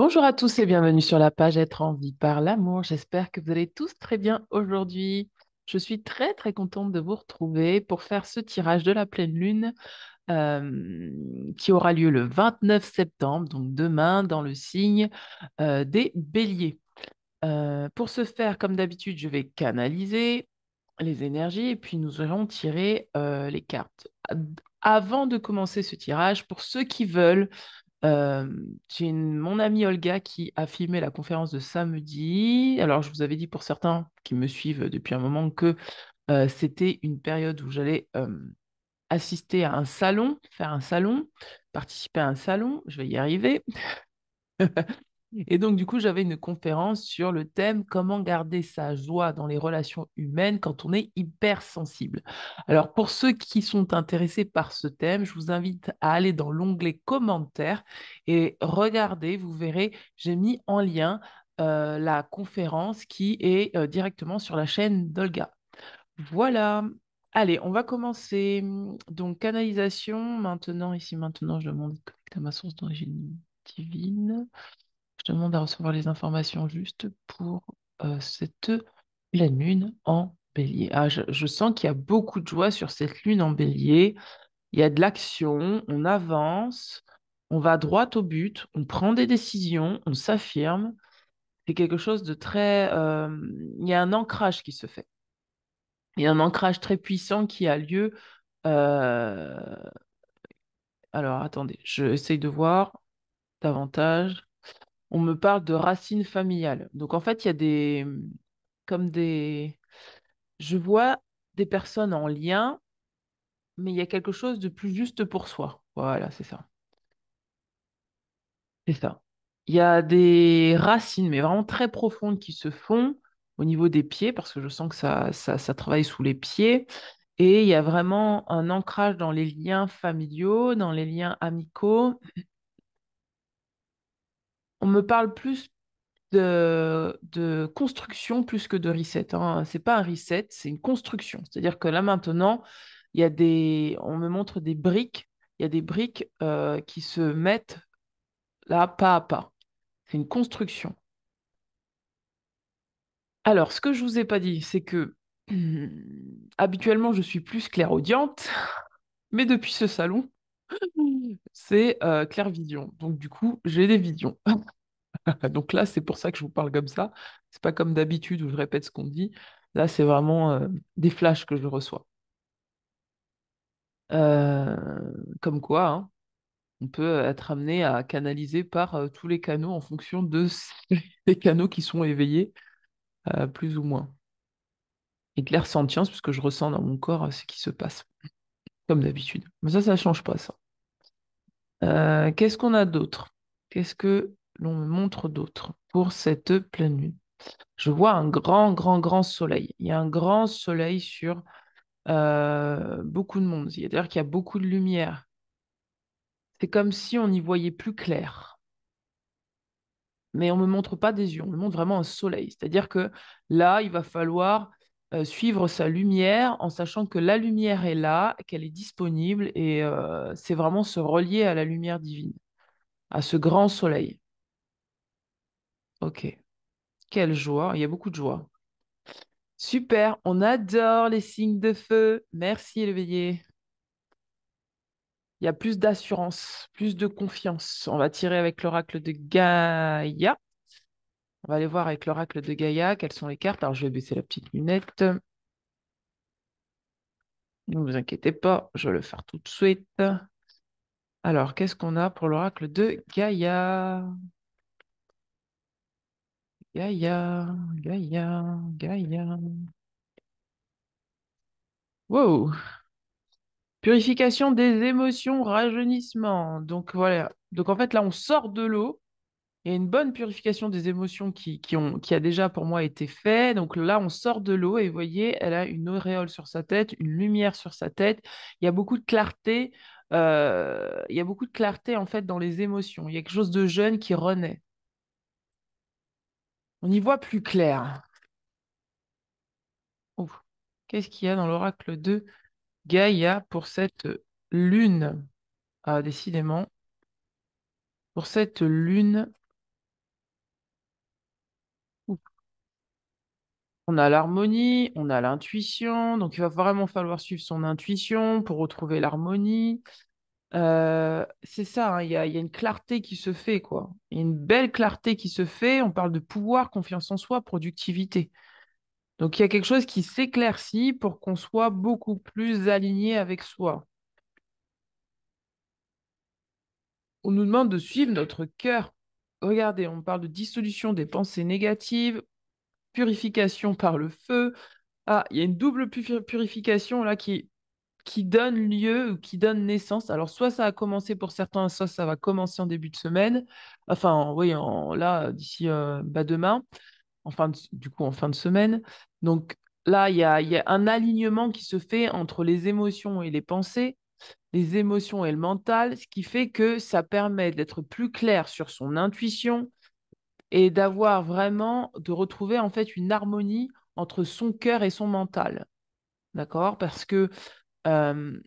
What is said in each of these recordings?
Bonjour à tous et bienvenue sur la page Être en vie par l'amour. J'espère que vous allez tous très bien aujourd'hui. Je suis très très contente de vous retrouver pour faire ce tirage de la pleine lune qui aura lieu le 29 septembre, donc demain, dans le signe des béliers. Pour ce faire, comme d'habitude, je vais canaliser les énergies et puis nous allons tirer les cartes. Avant de commencer ce tirage, pour ceux qui veulent, euh, j'ai mon amie Olga qui a filmé la conférence de samedi. Alors, je vous avais dit pour certains qui me suivent depuis un moment que c'était une période où j'allais assister à un salon, faire un salon, participer à un salon. Je vais y arriver. Et donc, du coup, j'avais une conférence sur le thème comment garder sa joie dans les relations humaines quand on est hypersensible. Alors, pour ceux qui sont intéressés par ce thème, je vous invite à aller dans l'onglet commentaires et regarder, vous verrez, j'ai mis en lien la conférence qui est directement sur la chaîne d'Olga. Voilà. Allez, on va commencer. Donc, canalisation. Maintenant, ici, maintenant, je demande de connecter à ma source d'origine divine. Je demande à recevoir les informations justes pour cette pleine lune en bélier. Ah, je sens qu'il y a beaucoup de joie sur cette lune en bélier. Il y a de l'action, on avance, on va droit au but, on prend des décisions, on s'affirme. C'est quelque chose de très... il y a un ancrage qui se fait. Il y a un ancrage très puissant qui a lieu. euh, Alors, attendez, je essaye de voir davantage. On me parle de racines familiales. Donc en fait, il y a comme des, je vois des personnes en lien, mais il y a quelque chose de plus juste pour soi. Voilà, c'est ça. C'est ça. Il y a des racines, mais vraiment très profondes qui se font au niveau des pieds, parce que je sens que ça travaille sous les pieds. Et il y a vraiment un ancrage dans les liens familiaux, dans les liens amicaux. On me parle plus de construction plus que de reset, hein. C'est pas un reset, c'est une construction. C'est-à-dire que là maintenant, on me montre des briques, il y a des briques qui se mettent là pas à pas. C'est une construction. Alors, ce que je vous ai pas dit, c'est que habituellement, je suis plus clairaudiente, mais depuis ce salon, c'est clairvision. Donc du coup, j'ai des visions. Donc là, c'est pour ça que je vous parle comme ça. C'est pas comme d'habitude où je répète ce qu'on dit. Là, c'est vraiment des flashs que je reçois. Comme quoi, hein, on peut être amené à canaliser par tous les canaux en fonction de les canaux qui sont éveillés, plus ou moins. Et clairsentience, puisque je ressens dans mon corps ce qui se passe, comme d'habitude. Mais ça change pas, ça. Qu'est-ce qu'on a d'autre? Qu'est-ce que l'on me montre d'autre pour cette pleine lune? Je vois un grand, grand, grand soleil. Il y a un grand soleil sur beaucoup de monde. C'est-à-dire qu'il y a beaucoup de lumière. C'est comme si on y voyait plus clair. Mais on ne me montre pas des yeux, on me montre vraiment un soleil. C'est-à-dire que là, il va falloir suivre sa lumière en sachant que la lumière est là, qu'elle est disponible et c'est vraiment se relier à la lumière divine, à ce grand soleil. Ok, quelle joie, il y a beaucoup de joie. Super, on adore les signes de feu. Merci, l'éveillé. Il y a plus d'assurance, plus de confiance. On va tirer avec l'oracle de Gaïa. On va aller voir avec l'oracle de Gaïa quelles sont les cartes. Alors, je vais baisser la petite lunette. Ne vous inquiétez pas, je vais le faire tout de suite. Alors, qu'est-ce qu'on a pour l'oracle de Gaïa? Gaïa, Gaïa, Gaïa. Wow! Purification des émotions, rajeunissement. Donc, voilà. Donc, en fait, là, on sort de l'eau. Il y a une bonne purification des émotions qui a déjà pour moi été fait. Donc là, on sort de l'eau et vous voyez, elle a une auréole sur sa tête, une lumière sur sa tête. Il y a beaucoup de clarté. Il y a beaucoup de clarté en fait dans les émotions. Il y a quelque chose de jeune qui renaît. On y voit plus clair. Ouf. Qu'est-ce qu'il y a dans l'oracle de Gaïa pour cette lune? Ah, décidément, pour cette lune. On a l'harmonie, on a l'intuition, donc il va vraiment falloir suivre son intuition pour retrouver l'harmonie. C'est ça, hein, il y a une clarté qui se fait, quoi. Il y a une belle clarté qui se fait. On parle de pouvoir, confiance en soi, productivité. Donc il y a quelque chose qui s'éclaircit pour qu'on soit beaucoup plus aligné avec soi. On nous demande de suivre notre cœur. Regardez, on parle de dissolution des pensées négatives, purification par le feu. Ah, il y a une double purification là qui donne lieu ou qui donne naissance. Alors, soit ça a commencé pour certains, soit ça va commencer en début de semaine. Enfin, oui, là, d'ici demain, du coup, en fin de semaine. Donc là, il y a un alignement qui se fait entre les émotions et les pensées, les émotions et le mental, ce qui fait que ça permet d'être plus clair sur son intuition et d'avoir vraiment, de retrouver en fait une harmonie entre son cœur et son mental. D'accord? Parce que euh,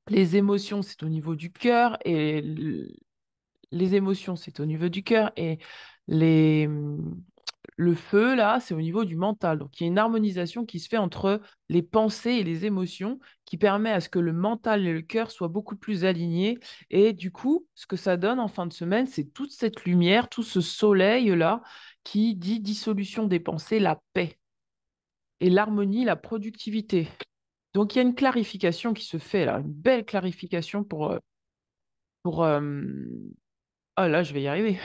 les émotions, c'est au niveau du cœur et les émotions, c'est au niveau du cœur et les, le feu, là, c'est au niveau du mental. Donc, il y a une harmonisation qui se fait entre les pensées et les émotions qui permet à ce que le mental et le cœur soient beaucoup plus alignés. Et du coup, ce que ça donne en fin de semaine, c'est toute cette lumière, tout ce soleil-là qui dit dissolution des pensées, la paix et l'harmonie, la productivité. Donc, il y a une clarification qui se fait là, une belle clarification pour. Oh là, je vais y arriver.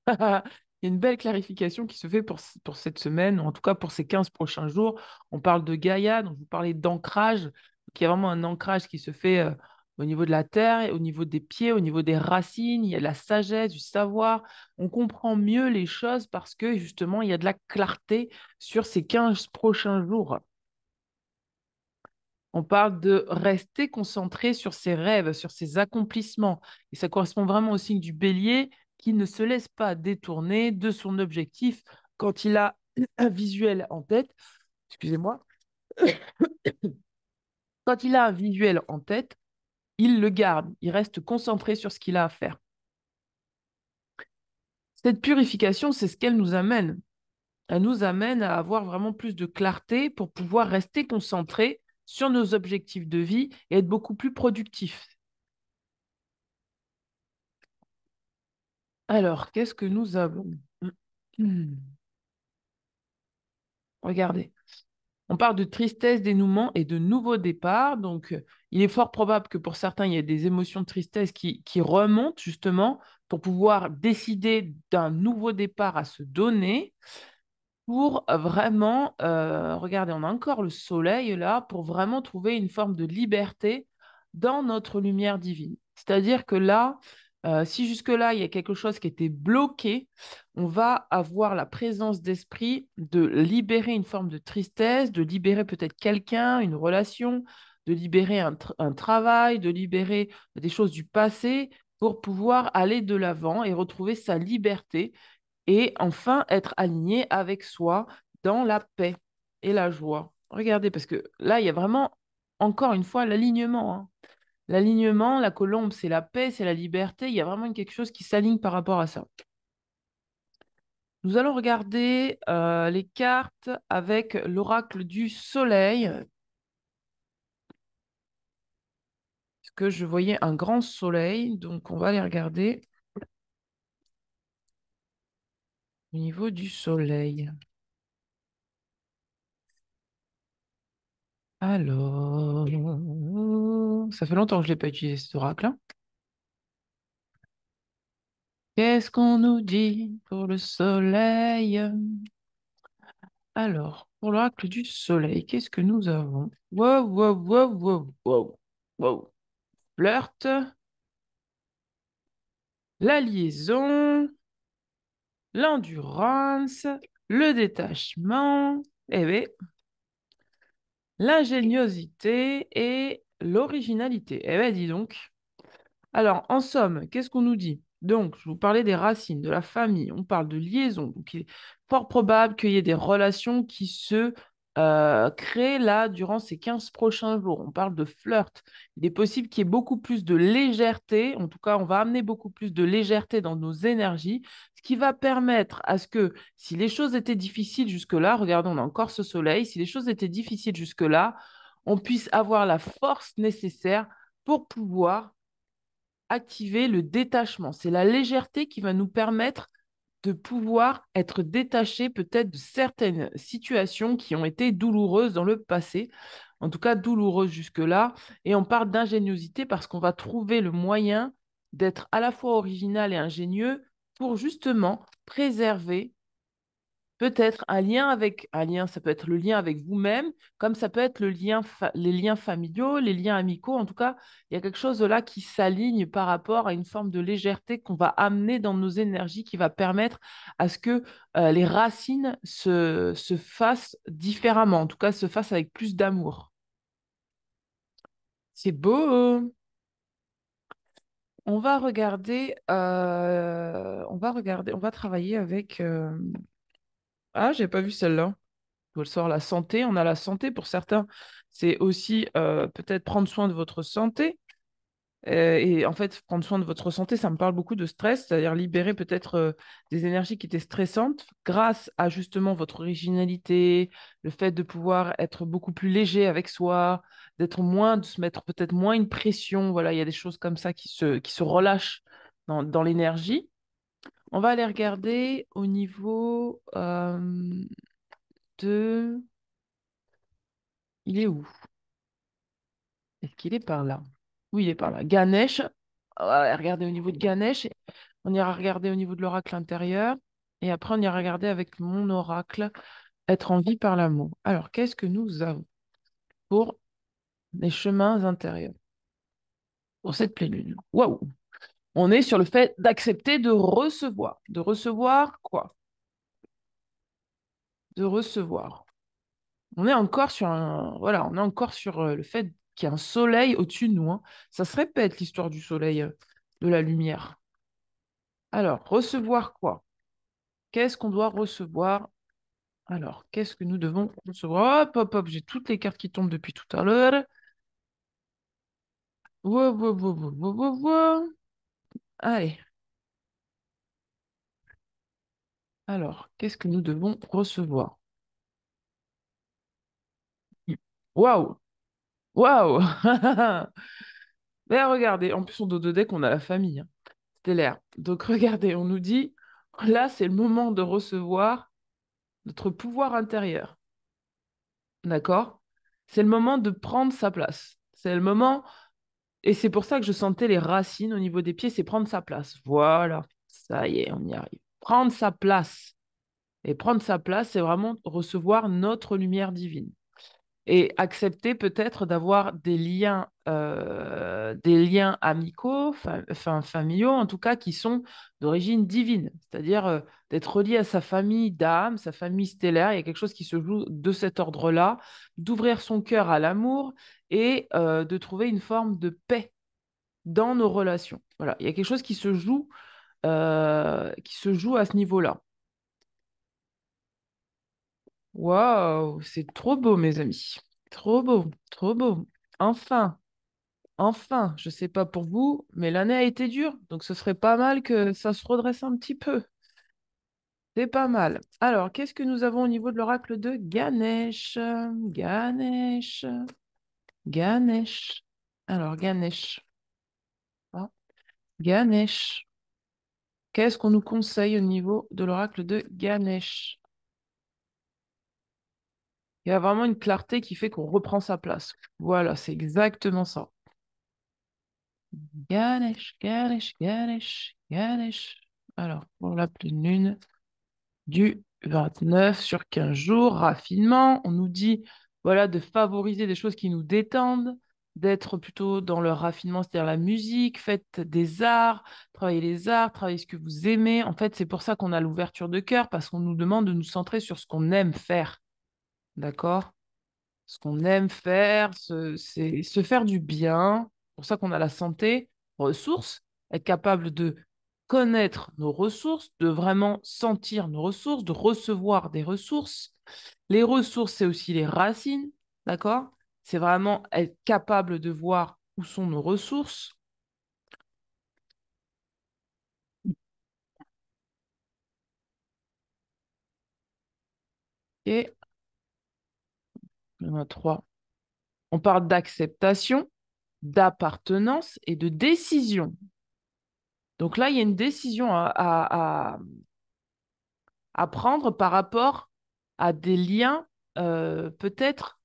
Il y a une belle clarification qui se fait pour cette semaine, ou en tout cas pour ces 15 prochains jours. On parle de Gaïa, donc vous parlez d'ancrage. Donc, il y a vraiment un ancrage qui se fait au niveau de la terre, au niveau des pieds, au niveau des racines. Il y a de la sagesse, du savoir. On comprend mieux les choses parce que justement, il y a de la clarté sur ces 15 prochains jours. On parle de rester concentré sur ses rêves, sur ses accomplissements. Et ça correspond vraiment au signe du bélier qui ne se laisse pas détourner de son objectif quand il a un visuel en tête. Excusez-moi. Quand il a un visuel en tête, il le garde. Il reste concentré sur ce qu'il a à faire. Cette purification, c'est ce qu'elle nous amène. Elle nous amène à avoir vraiment plus de clarté pour pouvoir rester concentré sur nos objectifs de vie et être beaucoup plus productif. Alors, qu'est-ce que nous avons? Regardez, on parle de tristesse, dénouement et de nouveau départ. Donc, il est fort probable que pour certains, il y ait des émotions de tristesse qui remontent justement pour pouvoir décider d'un nouveau départ à se donner pour vraiment, regardez, on a encore le soleil là, pour vraiment trouver une forme de liberté dans notre lumière divine. C'est-à-dire que là, si jusque-là, il y a quelque chose qui était bloqué, on va avoir la présence d'esprit de libérer une forme de tristesse, de libérer peut-être quelqu'un, une relation, de libérer un travail, de libérer des choses du passé pour pouvoir aller de l'avant et retrouver sa liberté et enfin être aligné avec soi dans la paix et la joie. Regardez, parce que là, il y a vraiment, encore une fois, l'alignement, hein. L'alignement, la colombe, c'est la paix, c'est la liberté. Il y a vraiment quelque chose qui s'aligne par rapport à ça. Nous allons regarder les cartes avec l'oracle du soleil, parce que je voyais un grand soleil, donc on va les regarder au niveau du soleil. Alors, ça fait longtemps que je ne l'ai pas utilisé cet oracle, hein. Qu'est-ce qu'on nous dit pour le soleil? Alors, pour l'oracle du soleil, qu'est-ce que nous avons? Wow, wow, wow, wow, wow, wow. Flirt, la liaison, l'endurance, le détachement, eh bien, l'ingéniosité et l'originalité. Eh bien, dis donc. Alors, en somme, qu'est-ce qu'on nous dit? Donc, je vous parlais des racines, de la famille, on parle de liaison. Donc, il est fort probable qu'il y ait des relations qui se créer là, durant ces 15 prochains jours. On parle de flirt. Il est possible qu'il y ait beaucoup plus de légèreté. En tout cas, on va amener beaucoup plus de légèreté dans nos énergies, ce qui va permettre à ce que, si les choses étaient difficiles jusque-là, regardons, on a encore ce soleil, si les choses étaient difficiles jusque-là, on puisse avoir la force nécessaire pour pouvoir activer le détachement. C'est la légèreté qui va nous permettre de pouvoir être détaché peut-être de certaines situations qui ont été douloureuses dans le passé, en tout cas douloureuses jusque-là. Et on parle d'ingéniosité parce qu'on va trouver le moyen d'être à la fois original et ingénieux pour justement préserver peut-être un lien avec un lien, ça peut être le lien avec vous-même, comme ça peut être les liens familiaux, les liens amicaux. En tout cas, il y a quelque chose de là qui s'aligne par rapport à une forme de légèreté qu'on va amener dans nos énergies, qui va permettre à ce que les racines se fassent différemment, en tout cas se fassent avec plus d'amour. C'est beau. On va travailler avec. Ah, j'ai pas vu celle-là. On sort la santé, on a la santé pour certains. C'est aussi peut-être prendre soin de votre santé. Et en fait, prendre soin de votre santé, ça me parle beaucoup de stress, c'est-à-dire libérer peut-être des énergies qui étaient stressantes grâce à justement votre originalité, le fait de pouvoir être beaucoup plus léger avec soi, de se mettre peut-être moins une pression. Voilà, il y a des choses comme ça qui se relâchent dans l'énergie. On va aller regarder au niveau de... Il est où? Est-ce qu'il est par là? Oui, il est par là. Ganesh. On va regarder au niveau de Ganesh. On ira regarder au niveau de l'oracle intérieur. Et après, on ira regarder avec mon oracle, être en vie par l'amour. Alors, qu'est-ce que nous avons pour les chemins intérieurs pour cette pleine lune? Waouh! On est sur le fait d'accepter de recevoir. De recevoir quoi? De recevoir. On est encore sur voilà, on est encore sur le fait qu'il y a un soleil au-dessus de nous, hein. Ça se répète l'histoire du soleil, de la lumière. Alors, recevoir quoi? Qu'est-ce qu'on doit recevoir? Alors, qu'est-ce que nous devons recevoir? Hop, hop, hop, j'ai toutes les cartes qui tombent depuis tout à l'heure. Wow, wow, wow, wow, wow, wow, wow. Allez, alors, qu'est-ce que nous devons recevoir? Waouh! Waouh! Mais regardez, en plus, on dos de deck, on a la famille, hein, stellaire. Donc, regardez, on nous dit, là, c'est le moment de recevoir notre pouvoir intérieur. D'accord? C'est le moment de prendre sa place. C'est le moment. Et c'est pour ça que je sentais les racines au niveau des pieds, c'est prendre sa place. Voilà, ça y est, on y arrive. Prendre sa place. Et prendre sa place, c'est vraiment recevoir notre lumière divine. Et accepter peut-être d'avoir des liens amicaux, enfin familiaux en tout cas, qui sont d'origine divine. C'est-à-dire d'être relié à sa famille d'âme, sa famille stellaire. Il y a quelque chose qui se joue de cet ordre-là, d'ouvrir son cœur à l'amour et de trouver une forme de paix dans nos relations. Voilà, il y a quelque chose qui se joue à ce niveau-là. Waouh, c'est trop beau, mes amis. Trop beau, trop beau. Enfin, enfin, je sais pas pour vous, mais l'année a été dure, donc ce serait pas mal que ça se redresse un petit peu. C'est pas mal. Alors, qu'est-ce que nous avons au niveau de l'oracle de Ganesh? Ganesh, Ganesh. Alors, Ganesh. Ah, Ganesh. Qu'est-ce qu'on nous conseille au niveau de l'oracle de Ganesh? Il y a vraiment une clarté qui fait qu'on reprend sa place. Voilà, c'est exactement ça. Ganesh, Ganesh, Ganesh, Ganesh. Alors, pour la pleine lune du 29 sur 15 jours, raffinement, on nous dit voilà, de favoriser des choses qui nous détendent, d'être plutôt dans le raffinement, c'est-à-dire la musique, faites des arts, travaillez ce que vous aimez. En fait, c'est pour ça qu'on a l'ouverture de cœur, parce qu'on nous demande de nous centrer sur ce qu'on aime faire. D'accord? Ce qu'on aime faire, c'est se faire du bien. C'est pour ça qu'on a la santé, ressources, être capable de connaître nos ressources, de vraiment sentir nos ressources, de recevoir des ressources. Les ressources, c'est aussi les racines, d'accord? C'est vraiment être capable de voir où sont nos ressources. Et il y en a trois. On parle d'acceptation, d'appartenance et de décision. Donc là, il y a une décision à prendre par rapport à des liens peut-être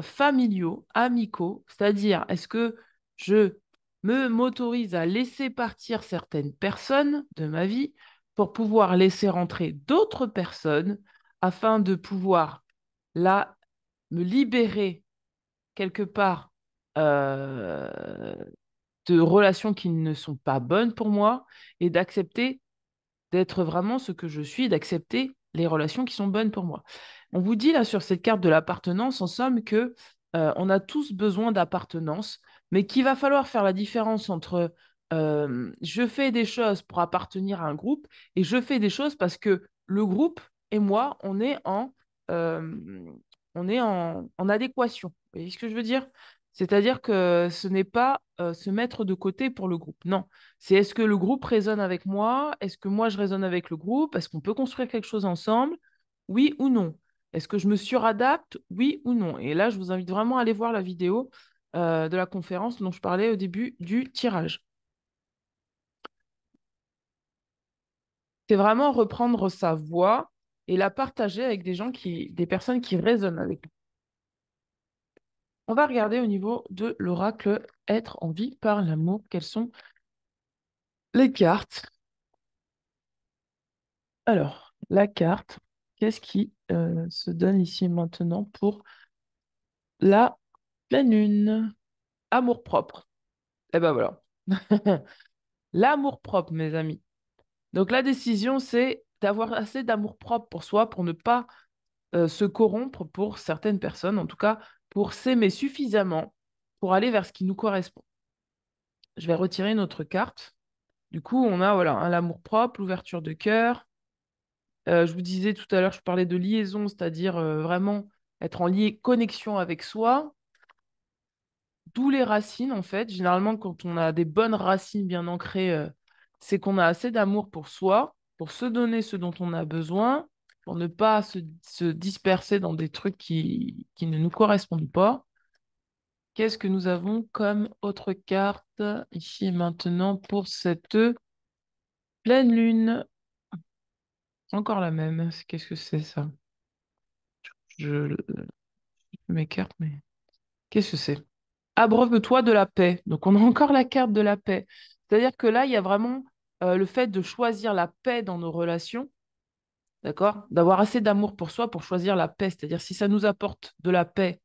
familiaux, amicaux, c'est-à-dire est-ce que je m'autorise à laisser partir certaines personnes de ma vie pour pouvoir laisser rentrer d'autres personnes afin de pouvoir là me libérer quelque part euh, de relations qui ne sont pas bonnes pour moi et d'accepter d'être vraiment ce que je suis, d'accepter les relations qui sont bonnes pour moi. On vous dit là sur cette carte de l'appartenance, en somme, que on a tous besoin d'appartenance, mais qu'il va falloir faire la différence entre je fais des choses pour appartenir à un groupe et je fais des choses parce que le groupe et moi, on est en adéquation. Vous voyez ce que je veux dire? C'est-à-dire que ce n'est pas se mettre de côté pour le groupe. Non, c'est est-ce que le groupe résonne avec moi? Est-ce que moi je résonne avec le groupe? Est-ce qu'on peut construire quelque chose ensemble? Oui ou non? Est-ce que je me suradapte? Oui ou non? Et là, je vous invite vraiment à aller voir la vidéo de la conférence dont je parlais au début du tirage. C'est vraiment reprendre sa voix et la partager avec des personnes qui résonnent avec nous. On va regarder au niveau de l'oracle Être en vie par l'amour. Quelles sont les cartes? Alors, la carte, qu'est-ce qui se donne ici et maintenant pour la pleine lune? Amour-propre. Eh ben voilà. L'amour-propre, mes amis. Donc la décision, c'est d'avoir assez d'amour-propre pour soi pour ne pas se corrompre pour certaines personnes, en tout cas pour s'aimer suffisamment pour aller vers ce qui nous correspond. Je vais retirer une autre carte. Du coup, on a voilà, l'amour-propre, l'ouverture de cœur. Je vous disais tout à l'heure, je parlais de liaison, c'est-à-dire vraiment être en connexion avec soi, d'où les racines en fait. Généralement, quand on a des bonnes racines bien ancrées, c'est qu'on a assez d'amour pour soi, pour se donner ce dont on a besoin, pour ne pas se disperser dans des trucs qui ne nous correspondent pas. Qu'est-ce que nous avons comme autre carte ici et maintenant pour cette pleine lune? Encore la même. Qu'est-ce que c'est ça? Je m'écarte, mais qu'est-ce que c'est? Abreuve-toi de la paix. Donc, on a encore la carte de la paix. C'est-à-dire que là, il y a vraiment le fait de choisir la paix dans nos relations, d'accord? D'avoir assez d'amour pour soi pour choisir la paix. C'est-à-dire, si ça nous apporte de la paix,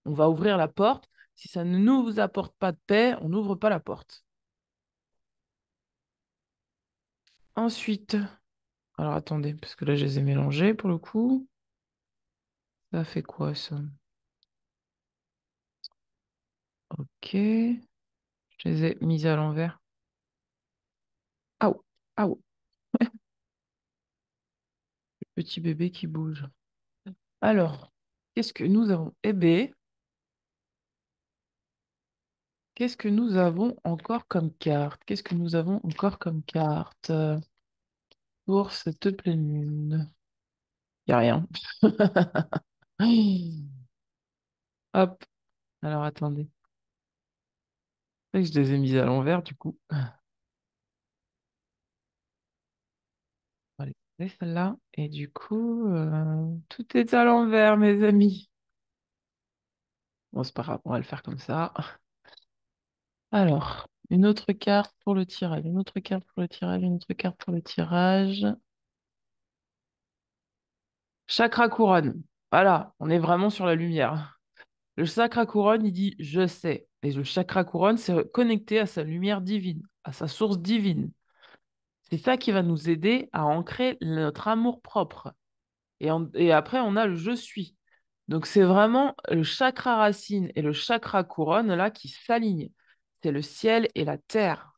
on va ouvrir la porte. Si ça ne nous apporte pas de paix, on n'ouvre pas la porte. Ensuite, alors attendez, parce que là, je les ai mélangés pour le coup. Ça fait quoi, ça? Ok, je les ai mis à l'envers. Aou, aou, petit bébé qui bouge. Alors, qu'est-ce que nous avons? Eh bien, qu'est-ce que nous avons encore comme carte? Qu'est-ce que nous avons encore comme carte pour cette pleine lune? Il n'y a rien. Hop, alors attendez. C'est vrai que je les ai mises à l'envers du coup. On va les poser celle-là. Et du coup, tout est à l'envers, mes amis. Bon, c'est pas grave, on va le faire comme ça. Alors, une autre carte pour le tirage, une autre carte pour le tirage, une autre carte pour le tirage. Chakra couronne. Voilà, on est vraiment sur la lumière. Le chakra couronne, il dit je sais. Et le chakra couronne, c'est connecté à sa lumière divine, à sa source divine. C'est ça qui va nous aider à ancrer notre amour propre. Et après, on a le je suis. Donc, c'est vraiment le chakra racine et le chakra couronne là qui s'alignent. C'est le ciel et la terre.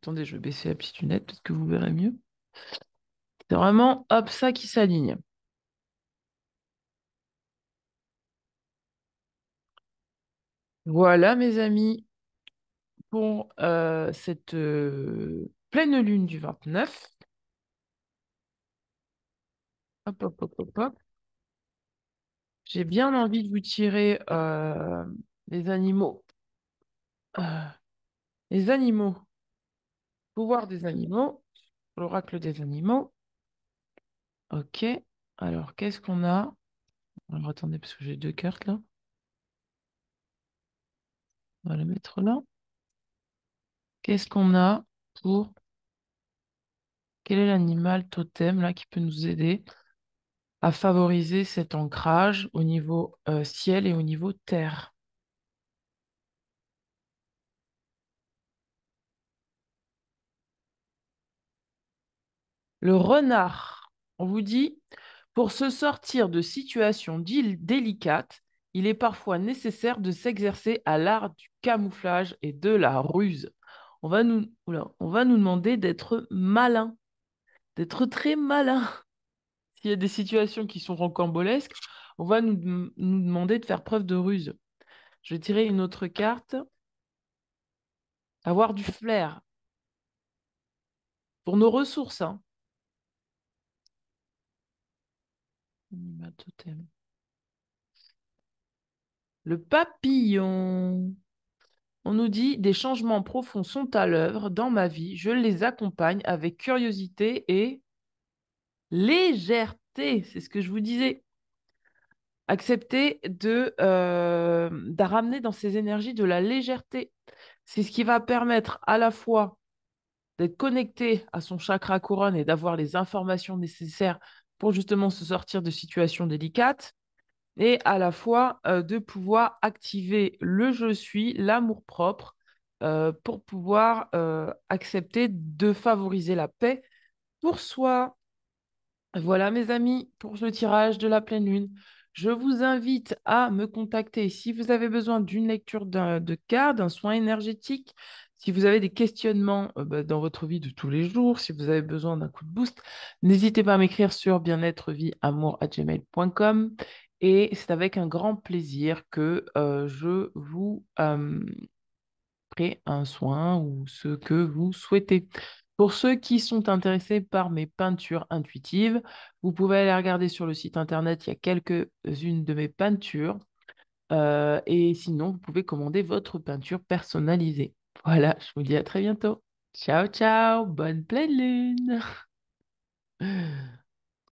Attendez, je vais baisser la petite lunette, peut-être que vous verrez mieux. C'est vraiment, hop, ça qui s'aligne. Voilà, mes amis, pour cette pleine lune du 29. Hop, hop, hop, hop, hop. J'ai bien envie de vous tirer les animaux. Euh, les animaux. Pouvoir des animaux. L'oracle des animaux. Ok. Alors, qu'est-ce qu'on a? Alors, attendez, parce que j'ai deux cartes là. On va les mettre là. Qu'est-ce qu'on a pour... Quel est l'animal totem là qui peut nous aider à favoriser cet ancrage au niveau ciel et au niveau terre? Le renard. On vous dit, pour se sortir de situations délicates, il est parfois nécessaire de s'exercer à l'art du camouflage et de la ruse. On va nous demander d'être malin, d'être très malin. S'il y a des situations qui sont rocambolesques, on va nous demander de faire preuve de ruse. Je vais tirer une autre carte. Avoir du flair pour nos ressources, hein. Animal totem. Le papillon. On nous dit des changements profonds sont à l'œuvre dans ma vie. Je les accompagne avec curiosité et légèreté. C'est ce que je vous disais. Accepter de ramener dans ces énergies de la légèreté. C'est ce qui va permettre à la fois d'être connecté à son chakra couronne et d'avoir les informations nécessaires pour justement se sortir de situations délicates, et à la fois de pouvoir activer le je suis, l'amour-propre, pour pouvoir accepter de favoriser la paix pour soi. Voilà, mes amis, pour le tirage de la pleine lune. Je vous invite à me contacter si vous avez besoin d'une lecture de cartes, d'un soin énergétique, si vous avez des questionnements dans votre vie de tous les jours, si vous avez besoin d'un coup de boost. N'hésitez pas à m'écrire sur bien-être-vie-amour@gmail.com, et c'est avec un grand plaisir que je vous ferai un soin ou ce que vous souhaitez. Pour ceux qui sont intéressés par mes peintures intuitives, vous pouvez aller regarder sur le site internet, il y a quelques-unes de mes peintures. Et sinon, vous pouvez commander votre peinture personnalisée. Voilà, je vous dis à très bientôt. Ciao, ciao, bonne pleine lune.